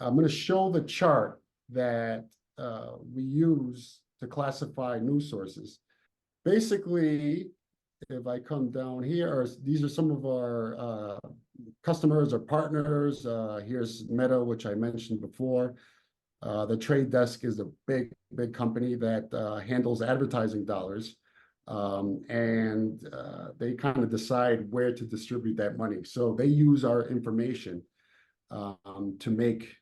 I'm going to show the chart that we use to classify news sources. Basically, if I come down here, these are some of our customers or partners. Here's Meta, which I mentioned before. The Trade Desk is a big company that handles advertising dollars. And they kind of decide where to distribute that money. So they use our information to make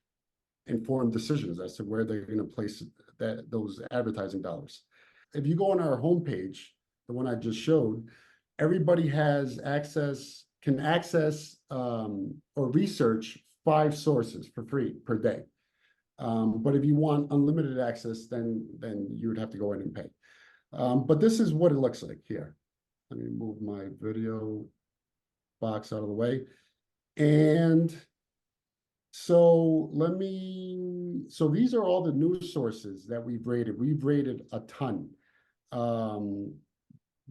informed decisions as to where they're going to place those advertising dollars. If you go on our homepage, the one I just showed, everybody has access, can access or research 5 sources for free per day. But if you want unlimited access, then you would have to go in and pay. But this is what it looks like here. Let me move my video box out of the way. And so so these are all the news sources that we've rated. We've rated a ton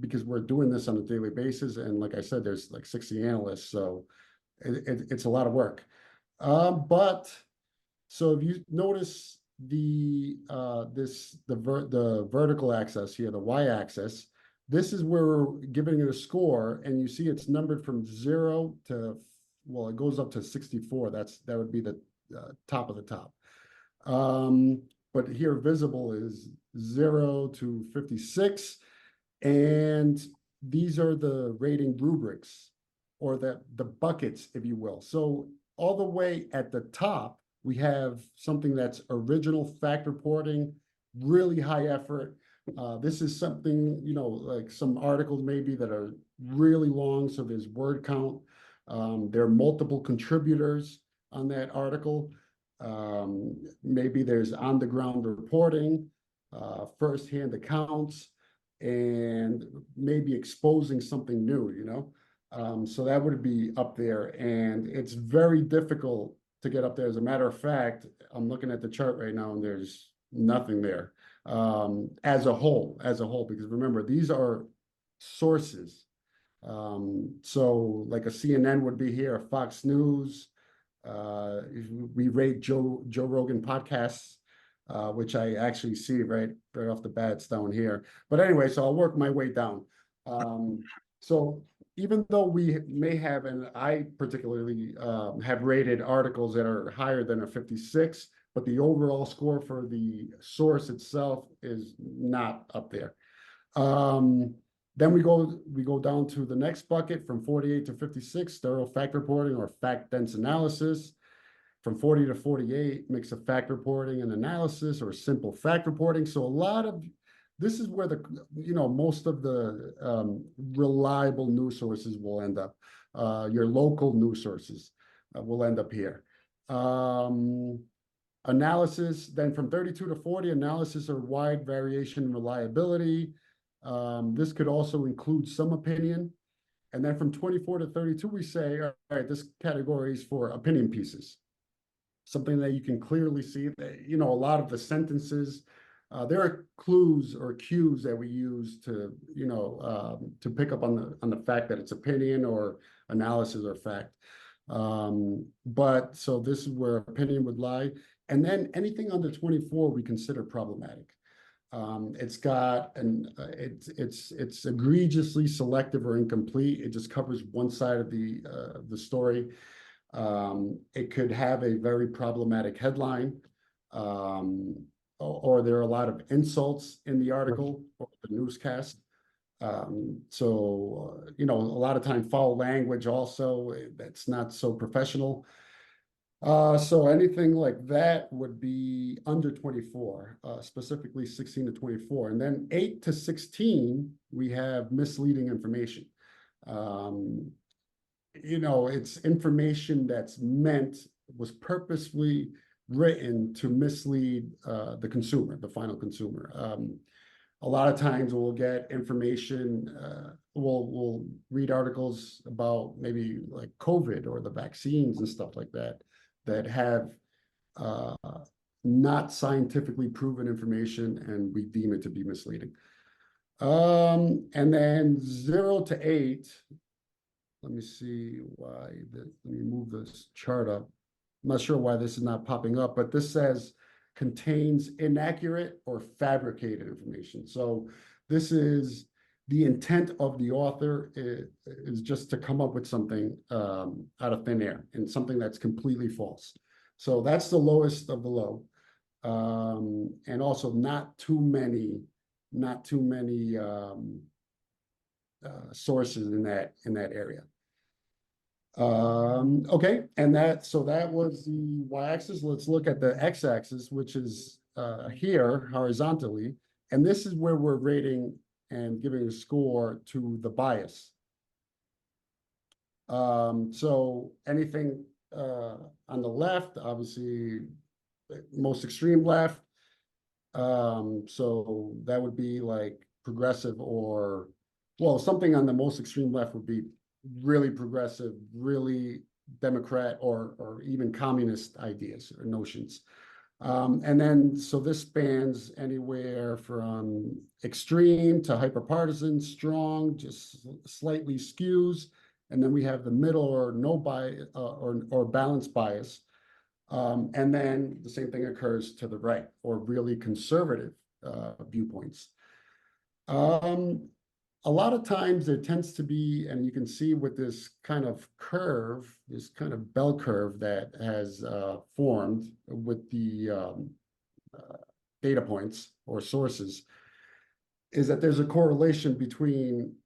because we're doing this on a daily basis. And like I said, there's like 60 analysts, so it's a lot of work. But so if you notice the vertical axis here, the y-axis, this is where we're giving it a score, and you see it's numbered from 0 to, well, it goes up to 64. That would be the top of the top. But here visible is 0 to 56, and these are the rating rubrics, or the buckets, if you will. So all the way at the top, we have something that's original fact reporting, really high effort. This is something, like some articles maybe that are really long, so there's word count. There are multiple contributors on that article. Maybe there's on-the-ground reporting, first-hand accounts, and maybe exposing something new, So that would be up there, and it's very difficult to get up there. As a matter of fact, I'm looking at the chart right now, and there's nothing there as a whole, because remember, these are sources. So like a CNN would be here, a Fox News. We rate Joe Rogan Podcasts, which I actually see right off the bat. It's down here. But anyway, so I'll work my way down. So even though we may have, and I particularly have rated articles that are higher than a 56, but the overall score for the source itself is not up there. Then we go down to the next bucket from 48 to 56, thorough fact reporting or fact-dense analysis. From 40 to 48, mix of fact reporting and analysis or simple fact reporting. So this is where most of the reliable news sources will end up. Your local news sources will end up here. Analysis, then from 32 to 40, analysis or wide variation in reliability. This could also include some opinion. And then from 24 to 32, we say, all right, this category is for opinion pieces. Something that you can clearly see that, a lot of the sentences, there are clues or cues that we use to pick up on the fact that it's opinion or analysis or fact. But so this is where opinion would lie. And then anything under 24 we consider problematic. It's egregiously selective or incomplete. It just covers one side of the story. It could have a very problematic headline, or there are a lot of insults in the article or the newscast. So, a lot of time foul language also, that's not so professional. So anything like that would be under 24, specifically 16 to 24. And then 8 to 16, we have misleading information. It's information that's was purposefully written to mislead the consumer, the final consumer. A lot of times we'll get information, we'll read articles about maybe like COVID or the vaccines and stuff like that have not scientifically proven information, and we deem it to be misleading. And then 0 to 8, let me see why, let me move this chart up. I'm not sure why this is not popping up, but this says contains inaccurate or fabricated information. So this is the intent of the author is just to come up with something out of thin air and something that's completely false. So that's the lowest of the low. And also not too many sources in that area. Okay, and that was the y-axis. Let's look at the x-axis, which is here horizontally, and this is where we're rating and giving a score to the bias. So anything on the left, obviously most extreme left. So that would be like progressive, or well, something on the most extreme left would be really progressive, really Democrat, or even communist ideas or notions. And then, so this spans anywhere from extreme to hyperpartisan, strong, just slightly skews. And then we have the middle or no bias or balanced bias. And then the same thing occurs to the right, or really conservative viewpoints. A lot of times there tends to be, and you can see with this kind of curve, this kind of bell curve that has formed with the data points or sources, is that there's a correlation between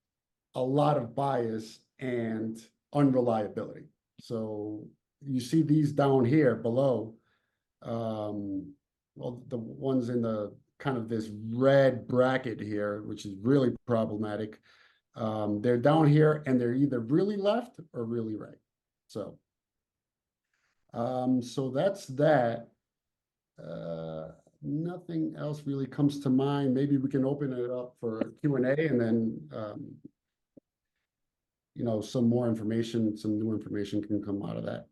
a lot of bias and unreliability. So you see these down here below, well, the ones in the kind of this red bracket here, which is really problematic. They're down here and they're either really left or really right. So, so that's that. Nothing else really comes to mind. Maybe we can open it up for Q&A, and then, you know, some more information, some new information can come out of that.